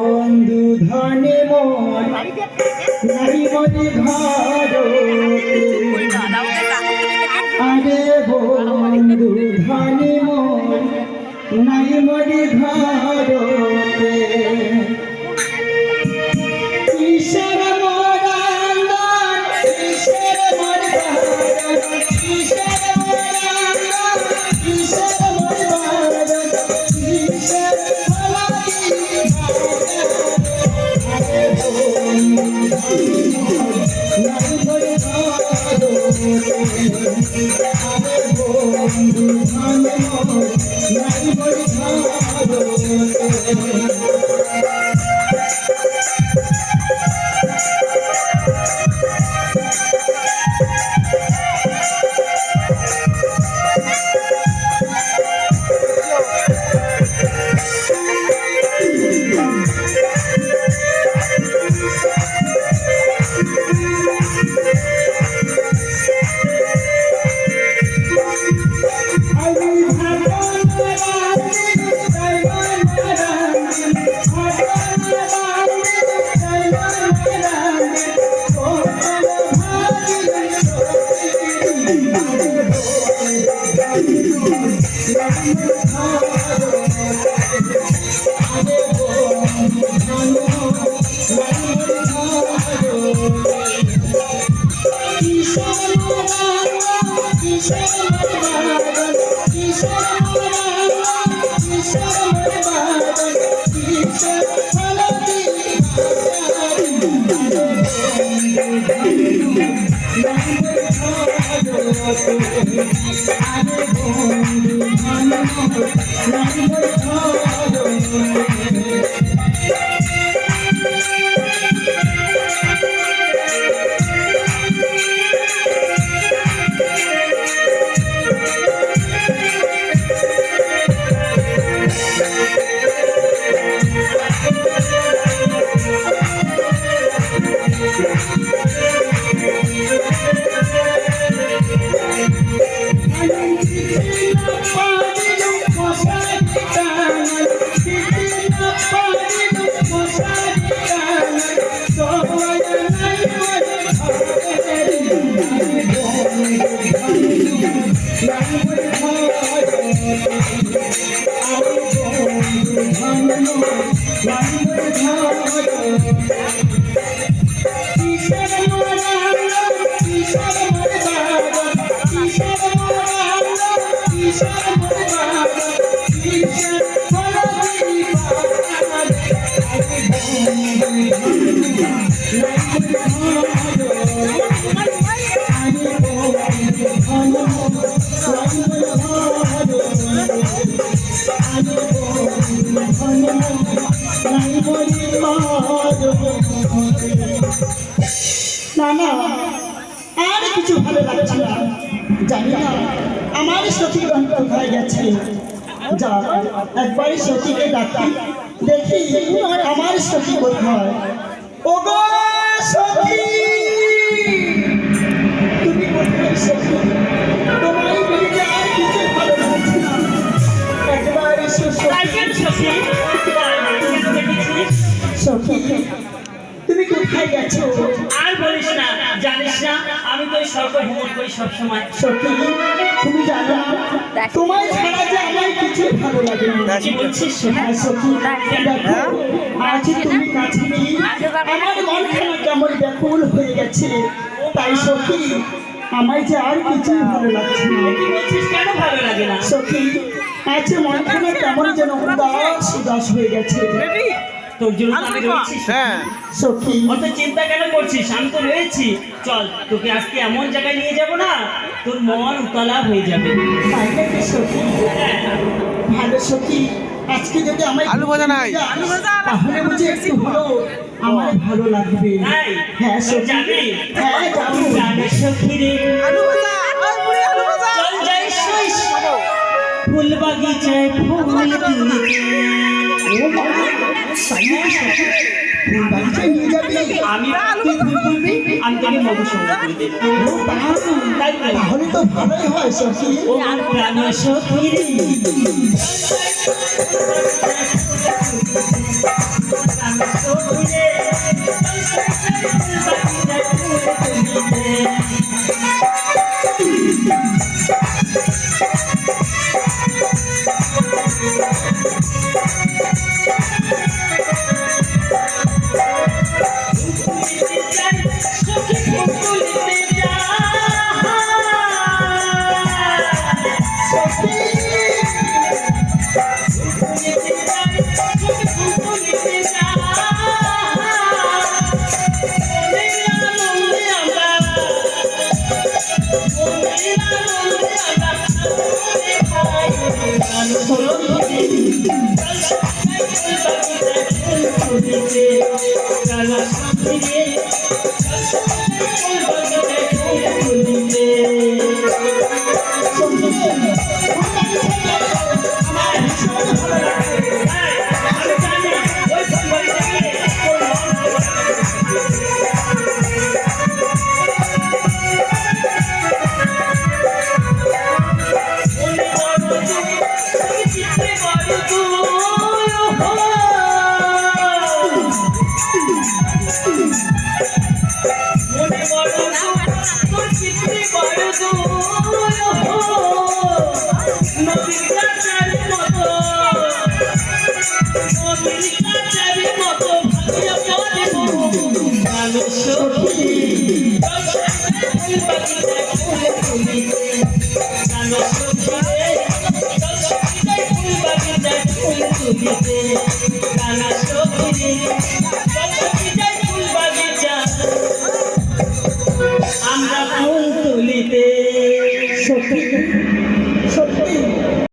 বন্ধু ধনে মোর নাই মরি ঘর আরে বন্ধু ধনে মোর নাই মরি ঘর কিসের মোর আন্দন কিসের মোর বারণ কিসের মোর আন্দন কিসের মোর বারণ কিসের না না আর কিছু ভালো লাগছে না জানি না আমার সখী কোথায় গেছে যা একবার সখীকে ডাকি দেখি আমার সখী কোথায় ওগো সখী তুমি কোথায় সখী তোমায় পেয়ে আর কিছু ভালো লাগছে না একবার এসো সখী তুমি কোথায় গেছো আর বলিস না জানিস না আমি তো সর্ব ভ্রমণ করি সবসময় সত্যি তুমি জানো তোমায় ছাড়া যে আমার কিছু ভালো লাগে না কি বলছিস হ্যাঁ সত্যি দেখো আজ তুমি কাছে নেই আমার মনখানা কেমন ব্যাকুল হয়ে গেছে তাই সত্যি আমায় যে আর কিছু ভালো লাগছে না কি বলছিস কেন ভালো লাগে না সত্যি আজ মনখানা কেমন যেন উদাস উদাস হয়ে গেছে তোর জন্য আমি রয়েছি সত্যি অত চিন্তা কেন করছিস আমি তো রয়েছি চল তোকে আজকে এমন জায়গায় নিয়ে যাব না তোর মন উতলা হয়ে যাবে তাই নাকি সত্যি ভালো সত্যি আজকে যদি আমায় আলু ভাজা নাই তাহলে বুঝি একটু হলো আমার ভালো লাগবে তাই? হ্যাঁ সত্যি যাবি? হ্যাঁ যাবো জানে সখী রে চল যাই সইস ফুল বাগিচায় ফুল তুলতে ও বাবা তাই নাকি সত্যি ফুল বাগিচায় নিয়ে যাবি আমি তুই ফুল তুলবি আমি তোকে মধু সংগ্রহ করে দেবো ও তাহলে তো ভালোই হয় সত্যি ও প্রাণ সখী রে Ganas